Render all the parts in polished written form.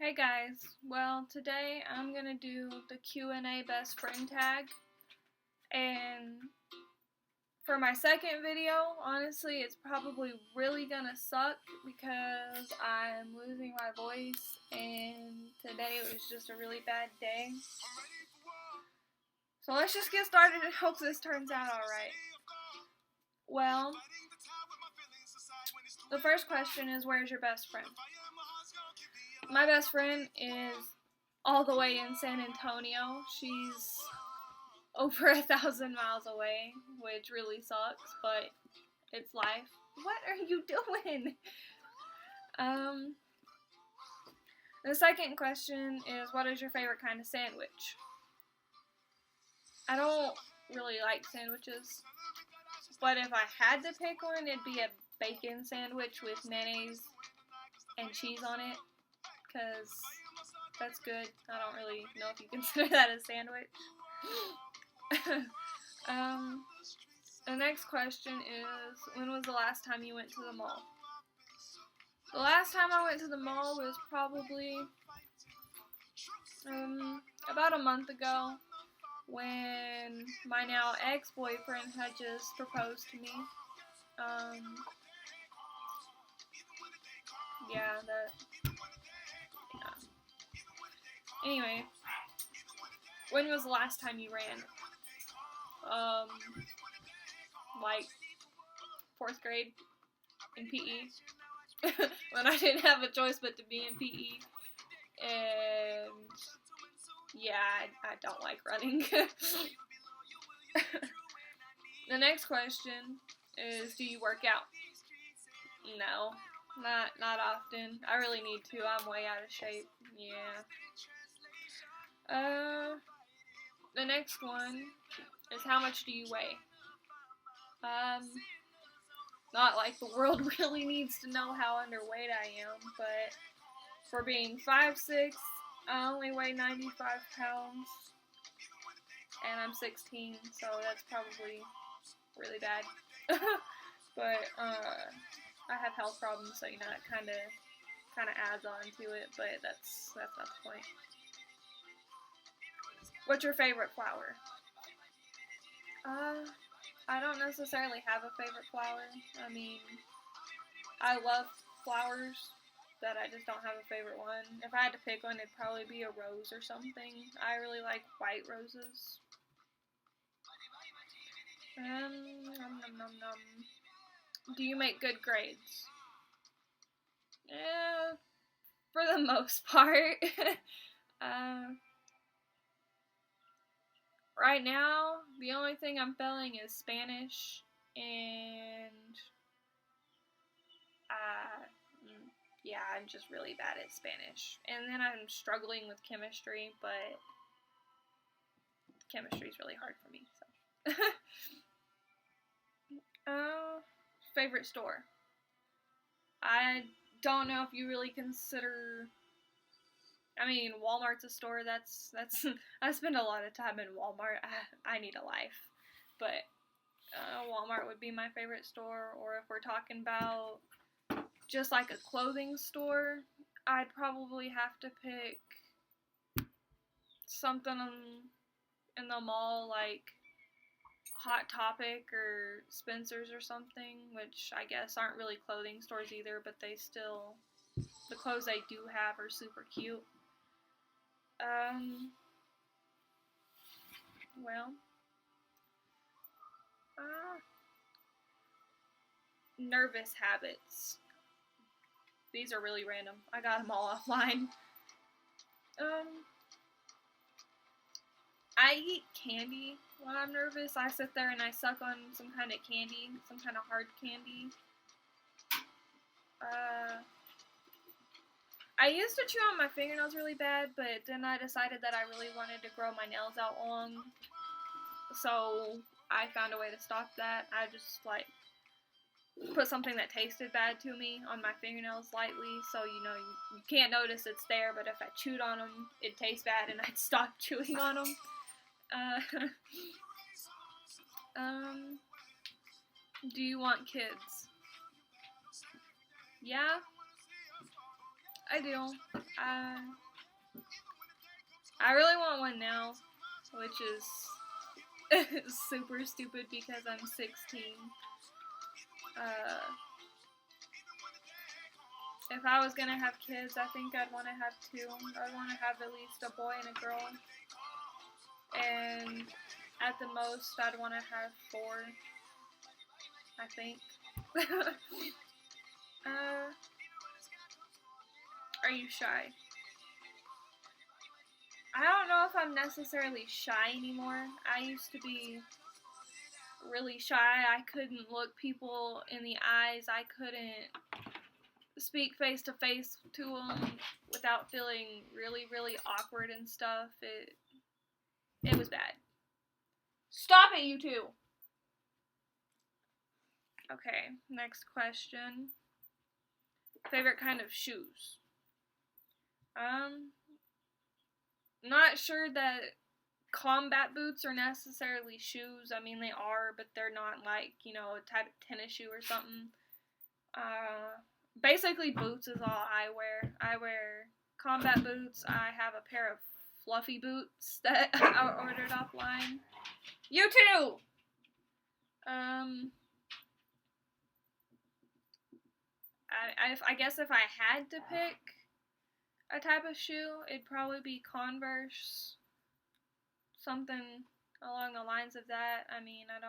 Hey guys, well today I'm gonna do the Q&A best friend tag, and for my second video, honestly it's probably really gonna suck because I'm losing my voice and today it was just a really bad day. So let's just get started and hope this turns out alright. Well, the first question is, where's your best friend? My best friend is all the way in San Antonio. She's over 1,000 miles away, which really sucks, but it's life. What are you doing? The second question is, what is your favorite kind of sandwich? I don't really like sandwiches, but if I had to pick one, it'd be a bacon sandwich with mayonnaise and cheese on it, because that's good. I don't really know if you consider that a sandwich. The next question is, when was the last time you went to the mall? The last time I went to the mall was probably about a month ago, when my now ex-boyfriend had just proposed to me. Yeah. Anyway, when was the last time you ran? Like 4th grade in PE, when I didn't have a choice but to be in PE, and yeah, I don't like running. The next question is, do you work out? No, not often. I really need to. I'm way out of shape. Yeah. The next one is, how much do you weigh? Not like the world really needs to know how underweight I am, but for being 5'6", I only weigh 95 pounds, and I'm 16, so that's probably really bad. But I have health problems, so it kind of adds on to it, but that's not the point. What's your favorite flower? I don't necessarily have a favorite flower. I mean, I love flowers, but I just don't have a favorite one. If I had to pick one, it'd probably be a rose or something. I really like white roses. Do you make good grades? Yeah, for the most part. Right now, the only thing I'm failing is Spanish, and yeah, I'm just really bad at Spanish. And then I'm struggling with chemistry, but chemistry is really hard for me, so. Favorite store? I don't know if you really consider. I mean, Walmart's a store. That's. I spend a lot of time in Walmart. I need a life, but Walmart would be my favorite store. Or if we're talking about just like a clothing store, I'd probably have to pick something in the mall, like Hot Topic or Spencer's or something, which I guess aren't really clothing stores either, but the clothes they do have are super cute. Well, nervous habits. These are really random. I got them all offline. I eat candy when I'm nervous. I sit there and I suck on some kind of candy, some kind of hard candy. I used to chew on my fingernails really bad, but then I decided that I really wanted to grow my nails out long, so I found a way to stop that. I just put something that tasted bad to me on my fingernails lightly, so you can't notice it's there, but if I chewed on them, it'd taste bad and I'd stop chewing on them. Do you want kids? Yeah. I do. I really want one now, which is super stupid because I'm 16. If I was gonna have kids, I think I'd want to have two. I'd want to have at least a boy and a girl. And at the most, I'd want to have 4, I think. Are you shy? I don't know if I'm necessarily shy anymore. I used to be really shy. I couldn't look people in the eyes. I couldn't speak face to face to them without feeling really, really awkward and stuff. It was bad. Stop it, you two! Okay, next question. Favorite kind of shoes? Not sure that combat boots are necessarily shoes. I mean, they are, but they're not like, a type of tennis shoe or something. Basically, boots is all I wear. I wear combat boots. I have a pair of fluffy boots that I ordered offline. You too! I guess if I had to pick a type of shoe, it'd probably be Converse. Something along the lines of that. I mean, I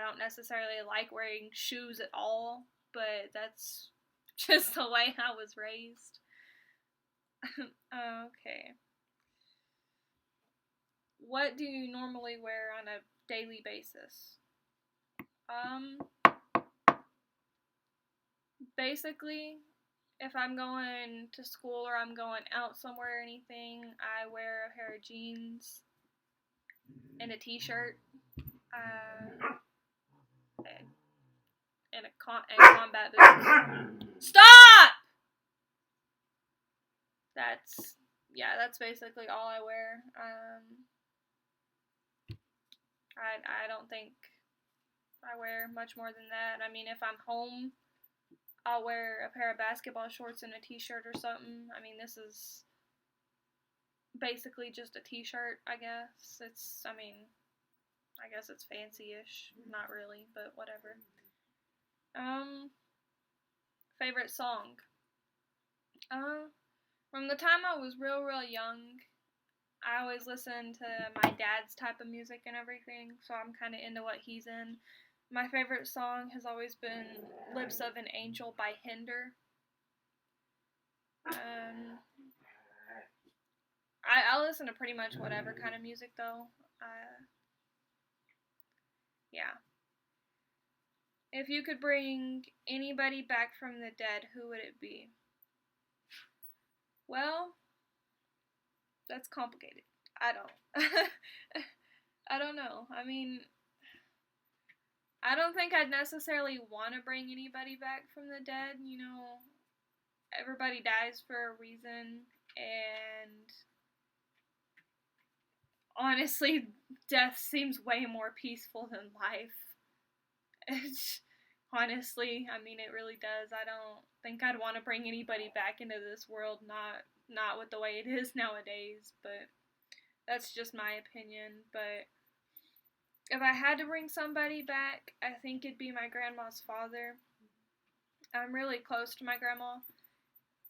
don't necessarily like wearing shoes at all, but that's just the way I was raised. Okay. What do you normally wear on a daily basis? Basically, if I'm going to school or I'm going out somewhere or anything, I wear a pair of jeans and a t-shirt, and combat boots. Stop! That's basically all I wear. I don't think I wear much more than that. I mean, if I'm home, I'll wear a pair of basketball shorts and a t-shirt or something. I mean, this is basically just a t-shirt, I guess. I guess it's fancy-ish. Not really, but whatever. Favorite song? From the time I was real, real young, I always listened to my dad's type of music and everything, so I'm kind of into what he's in. My favorite song has always been Lips of an Angel by Hinder. I listen to pretty much whatever kind of music, though. Yeah. If you could bring anybody back from the dead, who would it be? Well, that's complicated. I don't know. I mean, I don't think I'd necessarily want to bring anybody back from the dead. Everybody dies for a reason, and honestly, death seems way more peaceful than life. Honestly, I mean, it really does. I don't think I'd want to bring anybody back into this world, not with the way it is nowadays, but that's just my opinion. But if I had to bring somebody back, I think it'd be my grandma's father. I'm really close to my grandma,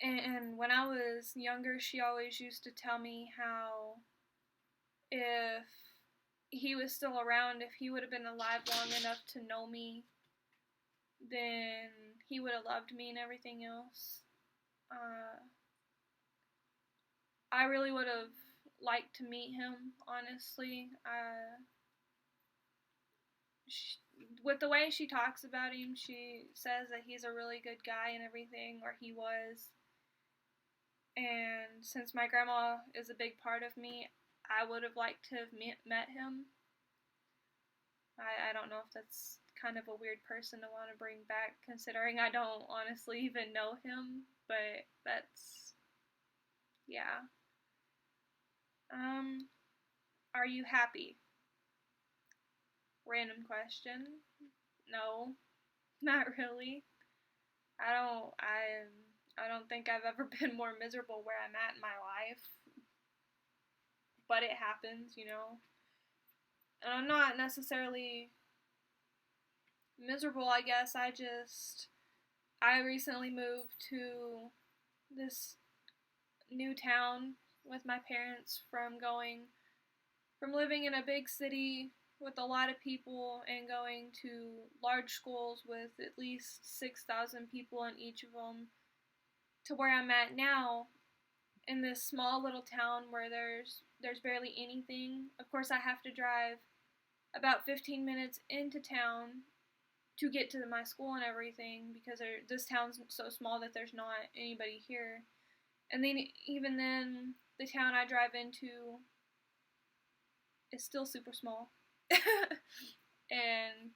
and when I was younger, she always used to tell me how if he was still around, if he would have been alive long enough to know me, then he would have loved me and everything else. I really would have liked to meet him, honestly. With the way she talks about him, she says that he's a really good guy and everything, or he was. And since my grandma is a big part of me, I would have liked to have met him. I don't know if that's kind of a weird person to want to bring back, considering I don't honestly even know him, but that's, yeah. Are you happy? Random question. No, not really. I don't think I've ever been more miserable where I'm at in my life, but it happens, you know. And I'm not necessarily miserable, I guess. I recently moved to this new town with my parents from living in a big city with a lot of people and going to large schools with at least 6,000 people in each of them to where I'm at now in this small little town where there's barely anything. Of course, I have to drive about 15 minutes into town to get to my school and everything because this town's so small that there's not anybody here. And then even then, the town I drive into is still super small. And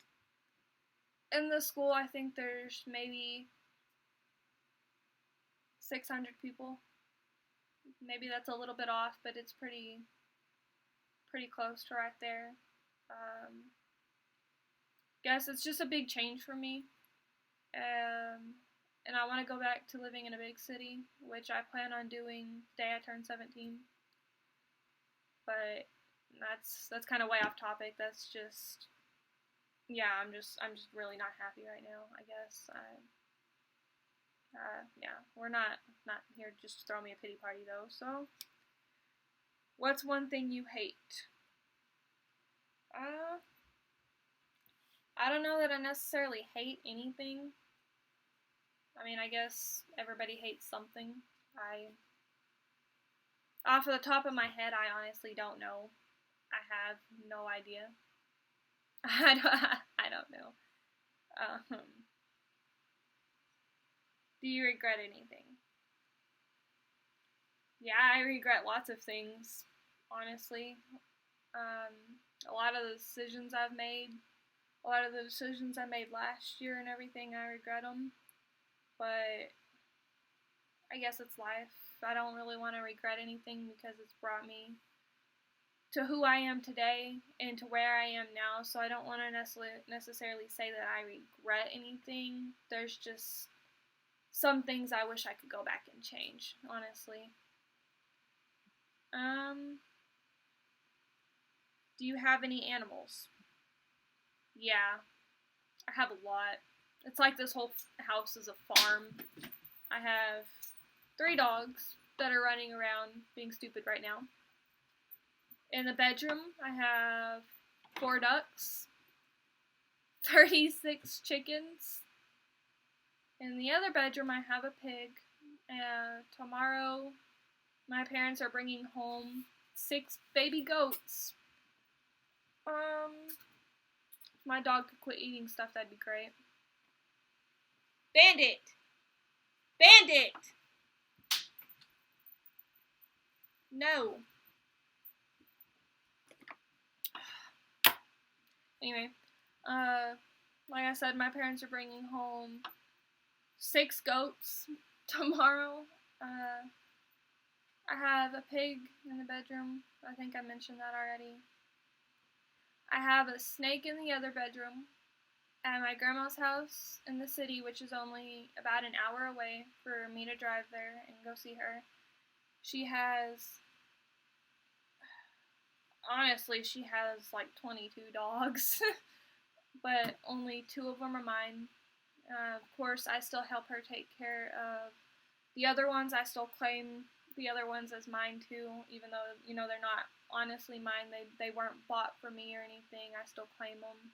in the school, I think there's maybe 600 people. Maybe that's a little bit off, but it's pretty close to right there. Guess it's just a big change for me. And I want to go back to living in a big city, which I plan on doing the day I turn 17. But that's kind of way off topic. That's just, yeah, I'm just really not happy right now, I guess. Yeah, we're not here to just throw me a pity party though. So, what's one thing you hate? I don't know that I necessarily hate anything. I mean, I guess everybody hates something. Off of the top of my head, I honestly don't know. I have no idea. I don't know. Do you regret anything? Yeah, I regret lots of things, honestly. A lot of the decisions I've made, a lot of the decisions I made last year and everything, I regret them. But I guess it's life. I don't really want to regret anything because it's brought me to who I am today and to where I am now. So I don't want to necessarily say that I regret anything. There's just some things I wish I could go back and change, honestly. Do you have any animals? Yeah, I have a lot. It's like this whole house is a farm. I have 3 dogs that are running around being stupid right now. In the bedroom, I have 4 ducks, 36 chickens. In the other bedroom, I have a pig. Tomorrow, my parents are bringing home 6 baby goats. If my dog could quit eating stuff, that'd be great. Bandit! Bandit! No. Anyway, like I said, my parents are bringing home 6 goats tomorrow. I have a pig in the bedroom. I think I mentioned that already. I have a snake in the other bedroom. At my grandma's house in the city, which is only about an hour away for me to drive there and go see her. She has like 22 dogs, but only 2 of them are mine. Of course, I still help her take care of the other ones. I still claim the other ones as mine too, even though, they're not honestly mine. They weren't bought for me or anything. I still claim them.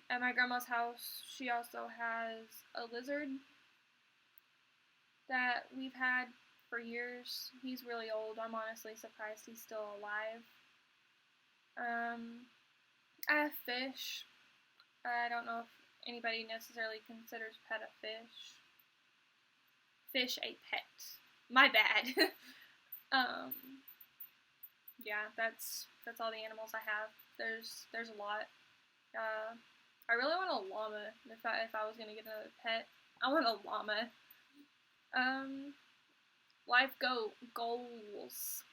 At my grandma's house, she also has a lizard that we've had for years. He's really old. I'm honestly surprised he's still alive. I have fish. I don't know if anybody necessarily considers pet a fish. Fish a pet. My bad. Yeah, that's all the animals I have. There's a lot. I really want a llama. If I was gonna get another pet, I want a llama. Life goals.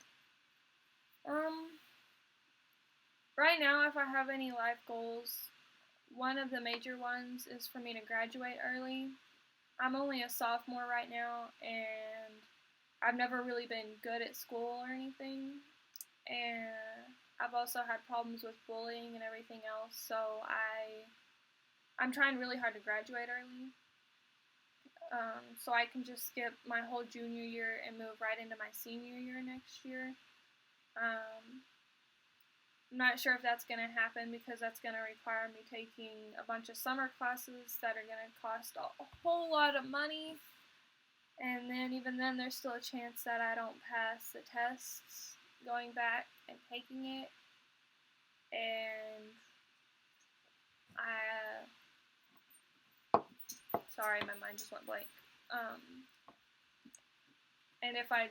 Right now, if I have any life goals, one of the major ones is for me to graduate early. I'm only a sophomore right now, and I've never really been good at school or anything, and I've also had problems with bullying and everything else, so I'm trying really hard to graduate early, so I can just skip my whole junior year and move right into my senior year next year. Um, I'm not sure if that's going to happen because that's going to require me taking a bunch of summer classes that are going to cost a whole lot of money. And then, even then, there's still a chance that I don't pass the tests going back and taking it. And sorry, my mind just went blank. And if I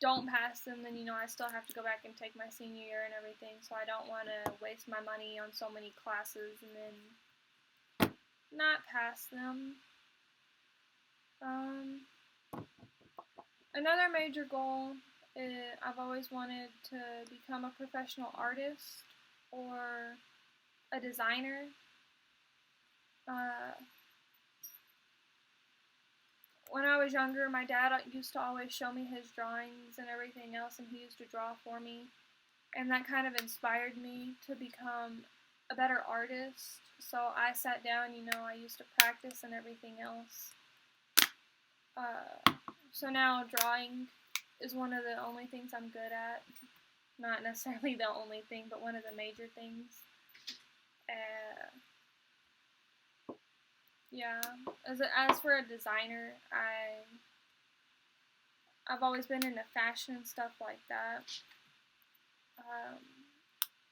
don't pass them, then I still have to go back and take my senior year and everything. So I don't want to waste my money on so many classes and then not pass them. Another major goal is I've always wanted to become a professional artist or a designer. When I was younger, my dad used to always show me his drawings and everything else, and he used to draw for me. And that kind of inspired me to become a better artist. So I sat down, I used to practice and everything else. So now drawing is one of the only things I'm good at. Not necessarily the only thing, but one of the major things. Yeah. As for a designer, I've always been into fashion and stuff like that.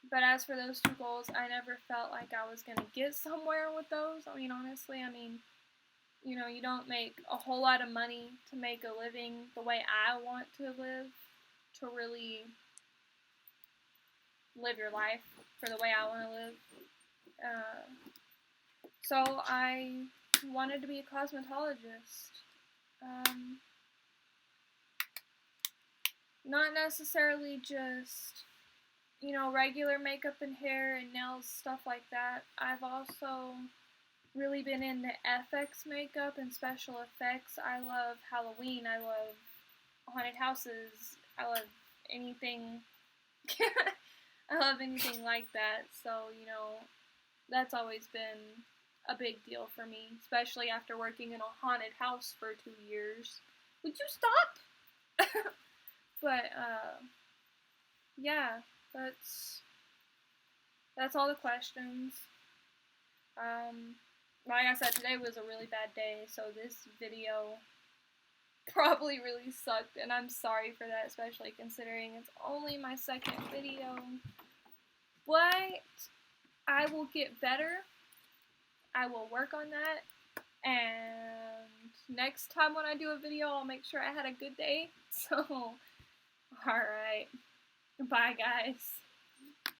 But as for those two goals, I never felt like I was gonna get somewhere with those. Honestly, you don't make a whole lot of money to make a living the way I want to live, to really live your life for the way I want to live. So I wanted to be a cosmetologist. Not necessarily just, regular makeup and hair and nails, stuff like that. I've also really been into FX makeup and special effects. I love Halloween. I love haunted houses. I love anything. I love anything like that. So, that's always been a big deal for me, especially after working in a haunted house for 2 years. Would you stop? But, yeah, that's all the questions. Like I said, today was a really bad day, so this video probably really sucked, and I'm sorry for that, especially considering it's only my second video. But I will get better. I will work on that, and next time when I do a video, I'll make sure I had a good day. So, alright. Bye, guys.